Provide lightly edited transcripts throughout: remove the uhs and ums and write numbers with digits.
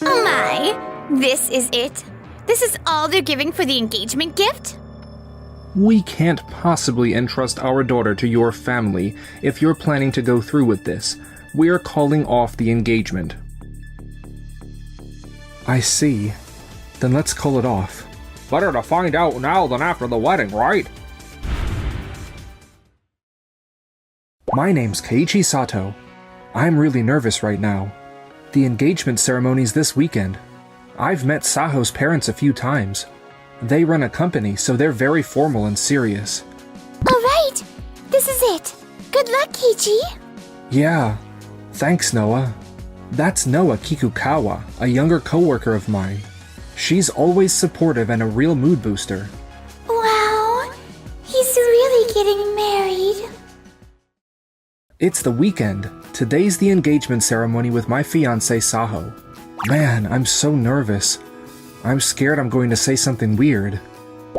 Oh my! This is it? This is all they're giving for the engagement gift? We can't possibly entrust our daughter to your family if you're planning to go through with this. We're calling off the engagement. I see. Then let's call it off. Better to find out now than after the wedding, right? My name's Keiichi Sato. I'm really nervous right now. The engagement ceremony's this weekend. I've met Saho's parents a few times. They run a company, so they're very formal and serious. Alright! This is it! Good luck, Keiichi! Yeah. Thanks, Noah. That's Noah Kikukawa, a younger coworker of mine. She's always supportive and a real mood booster. Wow! He's really getting married. It's the weekend. Today's the engagement ceremony with my fiancée Saho. Man, I'm so nervous. I'm scared I'm going to say something weird.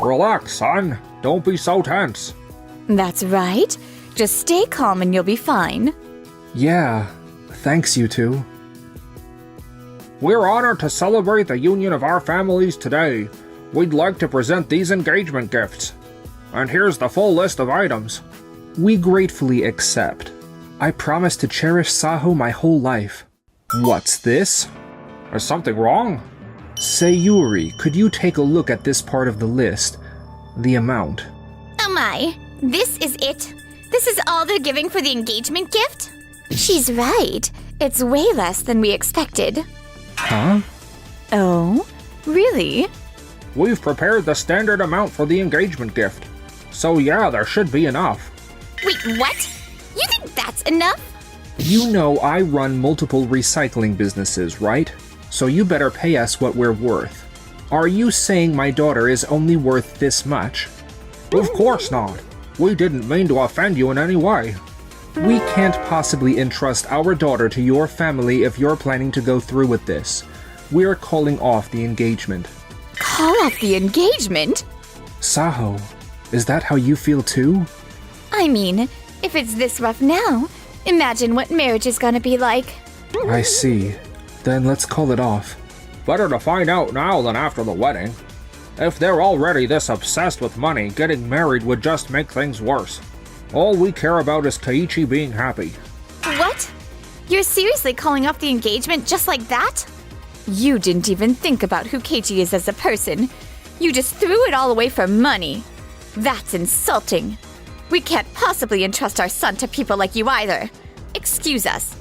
Relax, son. Don't be so tense. That's right. Just stay calm and you'll be fine. Yeah, thanks you two. We're honored to celebrate the union of our families today. We'd like to present these engagement gifts. And here's the full list of items. We gratefully accept. I promise to cherish Saho my whole life. What's this? Is something wrong? Sayuri, could you take a look at this part of the list? The amount. Oh my! This is it? This is all they're giving for the engagement gift? She's right. It's way less than we expected. Huh? Oh, really? We've prepared the standard amount for the engagement gift. So yeah, there should be enough. Wait, what? You think that's enough? You know I run multiple recycling businesses, right? So you better pay us what we're worth. Are you saying my daughter is only worth this much? Of course not. We didn't mean to offend you in any way. We can't possibly entrust our daughter to your family if you're planning to go through with this. We're calling off the engagement. Call off the engagement? Saho, is that how you feel too? I mean, if it's this rough now, imagine what marriage is gonna be like. I see. Then let's call it off. Better to find out now than after the wedding. If they're already this obsessed with money, getting married would just make things worse. All we care about is Keiichi being happy. What? You're seriously calling off the engagement just like that? You didn't even think about who Keiichi is as a person. You just threw it all away for money. That's insulting. We can't possibly entrust our son to people like you either. Excuse us.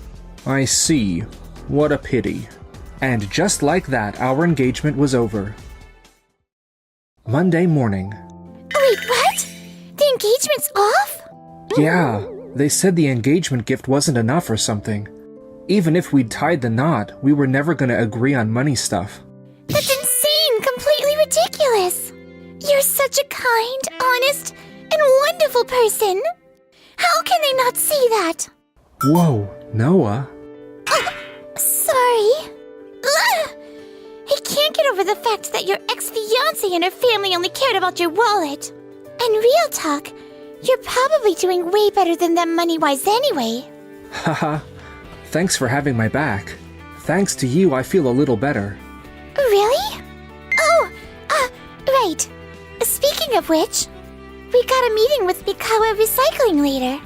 I see. What a pity. And just like that, our engagement was over. Monday morning. Wait, what? The engagement's off? Yeah, they said the engagement gift wasn't enough or something. Even if we'd tied the knot, we were never gonna agree on money stuff. That's insane! Completely ridiculous! You're such a kind, honest, and wonderful person! How can they not see that? Whoa, Noah. Sorry. Ugh! I can't get over the fact that your ex-fiancée and her family only cared about your wallet. And real talk, you're probably doing way better than them money-wise anyway. Haha. Thanks for having my back. Thanks to you, I feel a little better. Really? Oh, right. Speaking of which, we got a meeting with Mikawa Recycling later.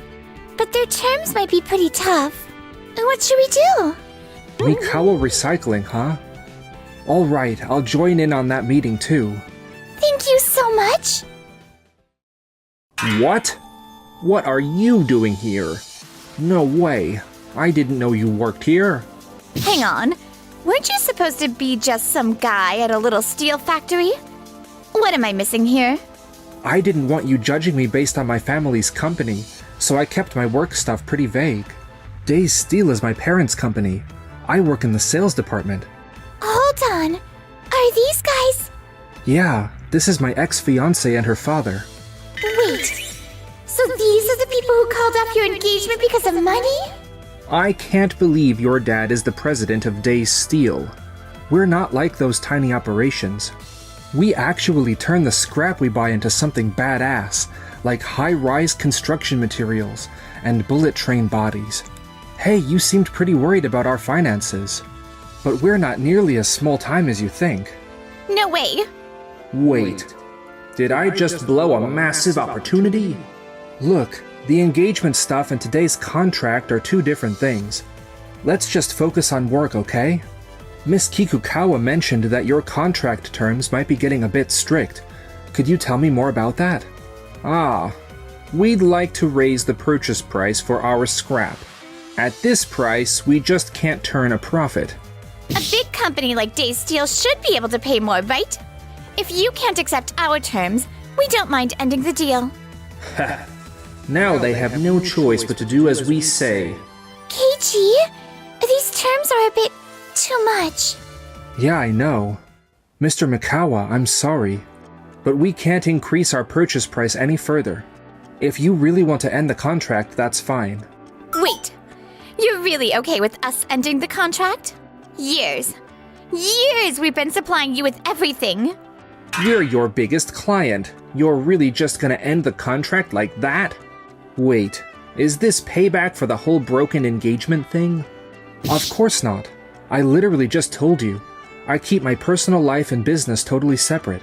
But their terms might be pretty tough. What should we do? Mikawa Recycling, huh? Alright, I'll join in on that meeting too. Thank you so much. What? What are you doing here? No way. I didn't know you worked here. Hang on. Weren't you supposed to be just some guy at a little steel factory? What am I missing here? I didn't want you judging me based on my family's company, so I kept my work stuff pretty vague. Days Steel is my parents' company. I work in the sales department. Hold on. Are these guys... Yeah, this is my ex-fiancée and her father. Wait. So these are the people who called off your engagement because of money? I can't believe your dad is the president of Days Steel. We're not like those tiny operations. We actually turn the scrap we buy into something badass, like high-rise construction materials and bullet train bodies. Hey, you seemed pretty worried about our finances. But we're not nearly as small time as you think. No way. Wait, did I just blow a massive opportunity? Look, the engagement stuff and today's contract are two different things. Let's just focus on work, okay? Miss Kikukawa mentioned that your contract terms might be getting a bit strict. Could you tell me more about that? We'd like to raise the purchase price for our scrap. At this price, we just can't turn a profit. A big company like Day Steel should be able to pay more, right? If you can't accept our terms, we don't mind ending the deal. Now they have no choice but to do as we say. Keiichi, these terms are a bit too much. Yeah, I know. Mr. Mikawa, I'm sorry. But we can't increase our purchase price any further. If you really want to end the contract, that's fine. Wait, you're really okay with us ending the contract? Years we've been supplying you with everything. We're your biggest client. You're really just gonna end the contract like that? Wait, is this payback for the whole broken engagement thing? Of course not. I literally just told you. I keep my personal life and business totally separate.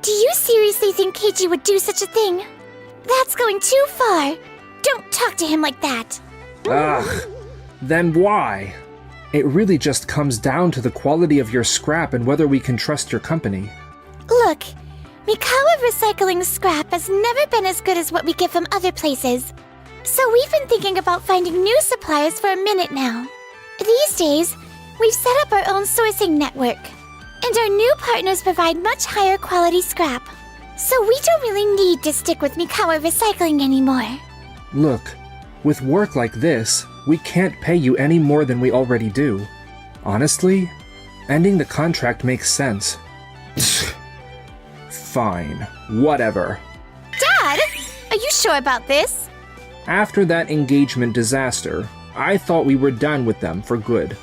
Do you seriously think Keiichi would do such a thing? That's going too far. Don't talk to him like that. Ugh, then why? It really just comes down to the quality of your scrap and whether we can trust your company. Look, Mikawa Recycling's scrap has never been as good as what we get from other places. So we've been thinking about finding new suppliers for a minute now. These days, we've set up our own sourcing network. And our new partners provide much higher quality scrap. So we don't really need to stick with Mikawa Recycling anymore. Look, with work like this, we can't pay you any more than we already do. Honestly, ending the contract makes sense. Fine, whatever. Dad, are you sure about this? After that engagement disaster, I thought we were done with them for good.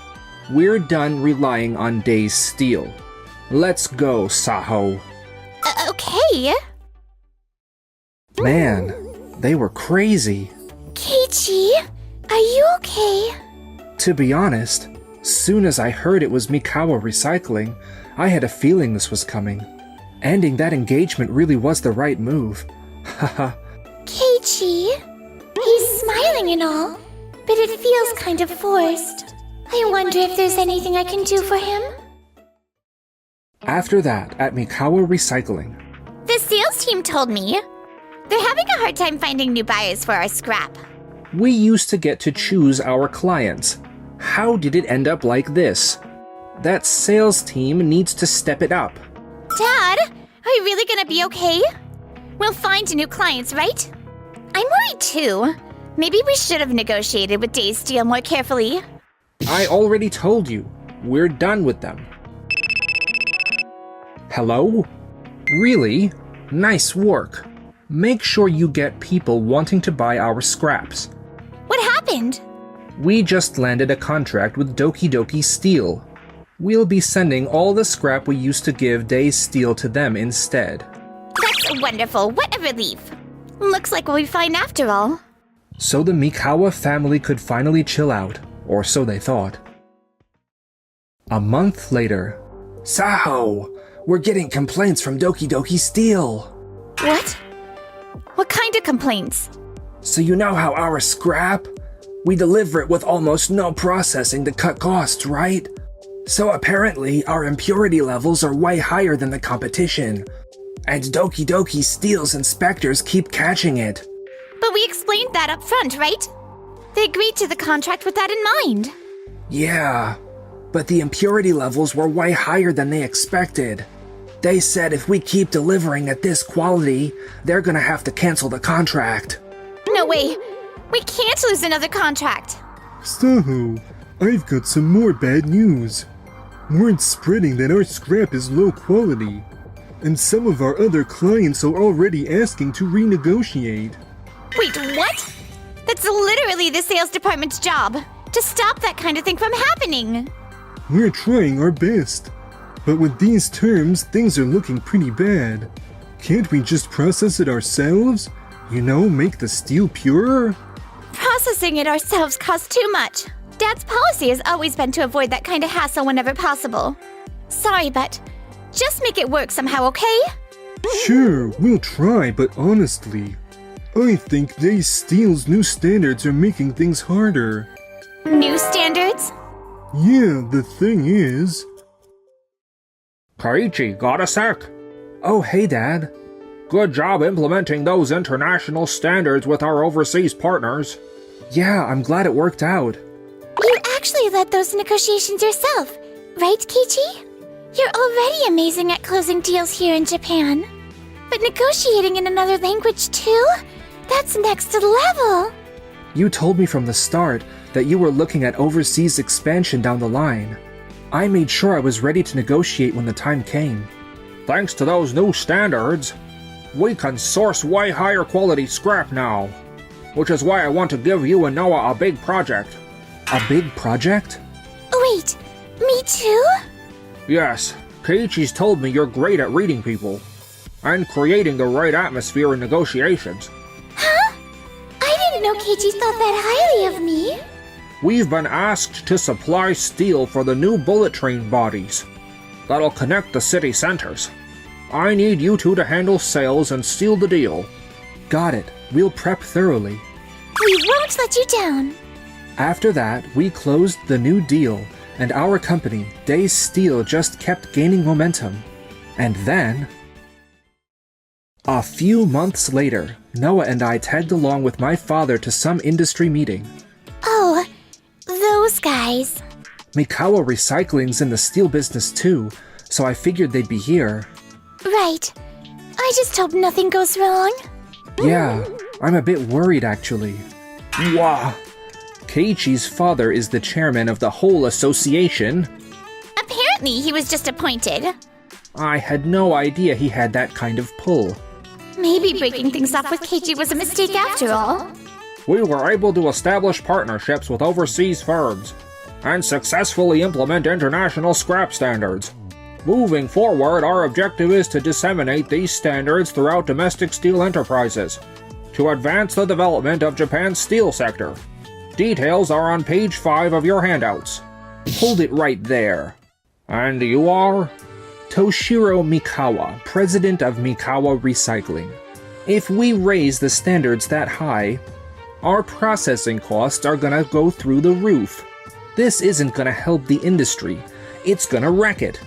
We're done relying on Day Steel. Let's go, Saho. Okay. Man, they were crazy. Keiichi, are you okay? To be honest, soon as I heard it was Mikawa Recycling, I had a feeling this was coming. Ending that engagement really was the right move. Haha. Keiichi, he's smiling and all, but it feels kind of forced. I wonder if there's anything I can do for him? After that, at Mikawa Recycling, The sales team told me. They're having a hard time finding new buyers for our scrap. we used to get to choose our clients. How did it end up like this? That sales team needs to step it up. Dad, are you really gonna be okay? We'll find new clients, right? I'm worried too. Maybe we should have negotiated with Day Steel more carefully. I already told you, we're done with them. Hello? Really? Nice work. Make sure you get people wanting to buy our scraps. What happened? We just landed a contract with Doki Doki Steel. We'll be sending all the scrap we used to give Day Steel to them instead. That's wonderful. What a relief. Looks like we'll be fine after all. So the Mikawa family could finally chill out, or so they thought. A month later. Saho! We're getting complaints from Doki Doki Steel. What? What kind of complaints? So you know how our scrap? We deliver it with almost no processing to cut costs, right? So apparently our impurity levels are way higher than the competition. And Doki Doki Steel's inspectors keep catching it. But we explained that up front, right? They agreed to the contract with that in mind. Yeah, but the impurity levels were way higher than they expected. They said if we keep delivering at this quality, they're gonna have to cancel the contract. No way. We can't lose another contract. Saho, I've got some more bad news. Word's spreading that our scrap is low quality, and some of our other clients are already asking to renegotiate. Wait, what? That's literally the sales department's job, to stop that kind of thing from happening. We're trying our best, but with these terms, things are looking pretty bad. Can't we just process it ourselves? You know, make the steel purer? Processing it ourselves costs too much. Dad's policy has always been to avoid that kind of hassle whenever possible. Sorry, but just make it work somehow, okay? Sure, we'll try, but honestly, I think Days Steel's new standards are making things harder. New standards? Yeah, the thing is... Keiichi, got a sec? Oh, hey, Dad. Good job implementing those international standards with our overseas partners. Yeah, I'm glad it worked out. You actually led those negotiations yourself, right, Keiichi? You're already amazing at closing deals here in Japan. But negotiating in another language too? That's next level! You told me from the start that you were looking at overseas expansion down the line. I made sure I was ready to negotiate when the time came. Thanks to those new standards, we can source way higher quality scrap now. Which is why I want to give you and Noah a big project. A big project? Wait, me too? Yes, Keiichi's told me you're great at reading people and creating the right atmosphere in negotiations. Huh? I didn't know Keiichi thought that highly of me. We've been asked to supply steel for the new bullet train bodies that'll connect the city centers. I need you two to handle sales and seal the deal. Got it. We'll prep thoroughly. We won't let you down. After that, we closed the new deal, and our company, Days Steel, just kept gaining momentum. And then... A few months later, Noah and I tagged along with my father to some industry meeting. Oh, those guys. Mikawa Recycling's in the steel business too, so I figured they'd be here. Right. I just hope nothing goes wrong. Yeah, I'm a bit worried actually. Wow. Keiichi's father is the chairman of the whole association. Apparently, he was just appointed. I had no idea he had that kind of pull. Maybe breaking things off with Keiichi was a mistake after all. We were able to establish partnerships with overseas firms and successfully implement international scrap standards. Moving forward, our objective is to disseminate these standards throughout domestic steel enterprises to advance the development of Japan's steel sector. Details are on page 5 of your handouts. Hold it right there. And you are? Toshiro Mikawa, president of Mikawa Recycling. If we raise the standards that high, our processing costs are gonna go through the roof. This isn't gonna help the industry. It's gonna wreck it.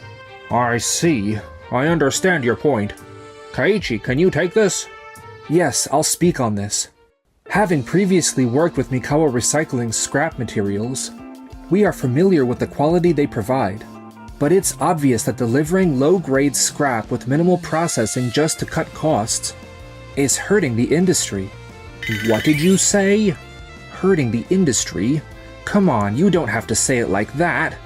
I see. I understand your point. Keiichi, can you take this? Yes, I'll speak on this. Having previously worked with Mikawa Recycling's scrap materials, we are familiar with the quality they provide. But it's obvious that delivering low-grade scrap with minimal processing just to cut costs is hurting the industry. What did you say? Hurting the industry? Come on, you don't have to say it like that.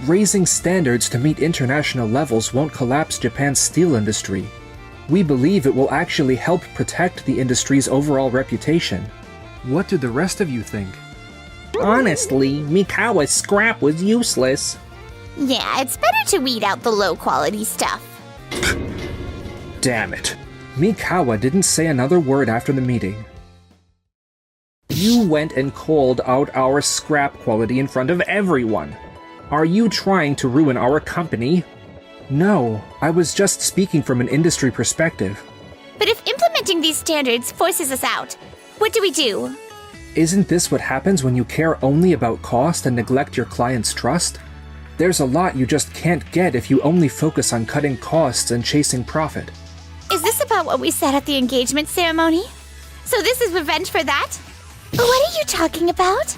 Raising standards to meet international levels won't collapse Japan's steel industry. We believe it will actually help protect the industry's overall reputation. What do the rest of you think? Honestly, Mikawa's scrap was useless. Yeah, it's better to weed out the low-quality stuff. Damn it. Mikawa didn't say another word after the meeting. You went and called out our scrap quality in front of everyone. Are you trying to ruin our company? No, I was just speaking from an industry perspective. But if implementing these standards forces us out, what do we do? Isn't this what happens when you care only about cost and neglect your client's trust? There's a lot you just can't get if you only focus on cutting costs and chasing profit. Is this about what we said at the engagement ceremony? So this is revenge for that? What are you talking about?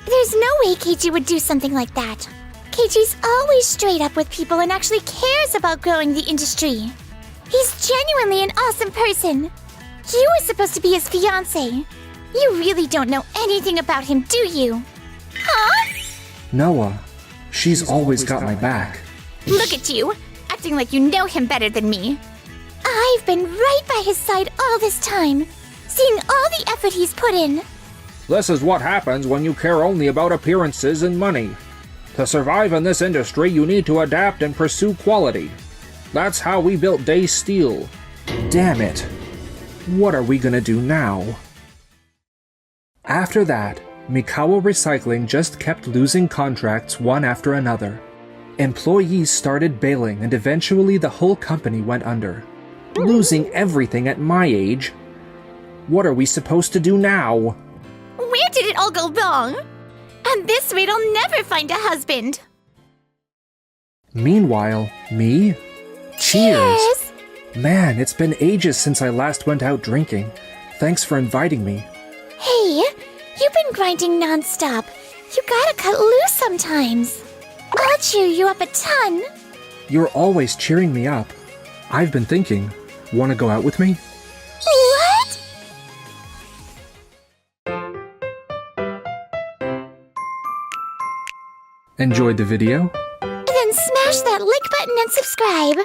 There's no way Keiichi would do something like that. Keiichi's always straight up with people and actually cares about growing the industry. He's genuinely an awesome person. You were supposed to be his fiancée. You really don't know anything about him, do you? Huh? Noah, she's always got my back. Look at you, acting like you know him better than me. I've been right by his side all this time, seeing all the effort he's put in. This is what happens when you care only about appearances and money. To survive in this industry, you need to adapt and pursue quality. That's how we built Days Steel. Damn it. What are we gonna do now? After that, Mikawa Recycling just kept losing contracts one after another. Employees started bailing and eventually the whole company went under. Losing everything at my age? What are we supposed to do now? Where did it all go wrong? And this maid will never find a husband. Meanwhile, me? Cheers! Man, it's been ages since I last went out drinking. Thanks for inviting me. Hey, you've been grinding nonstop. You gotta cut loose sometimes. I'll cheer you up a ton. You're always cheering me up. I've been thinking, wanna go out with me? What? Enjoyed the video? Then smash that like button and subscribe.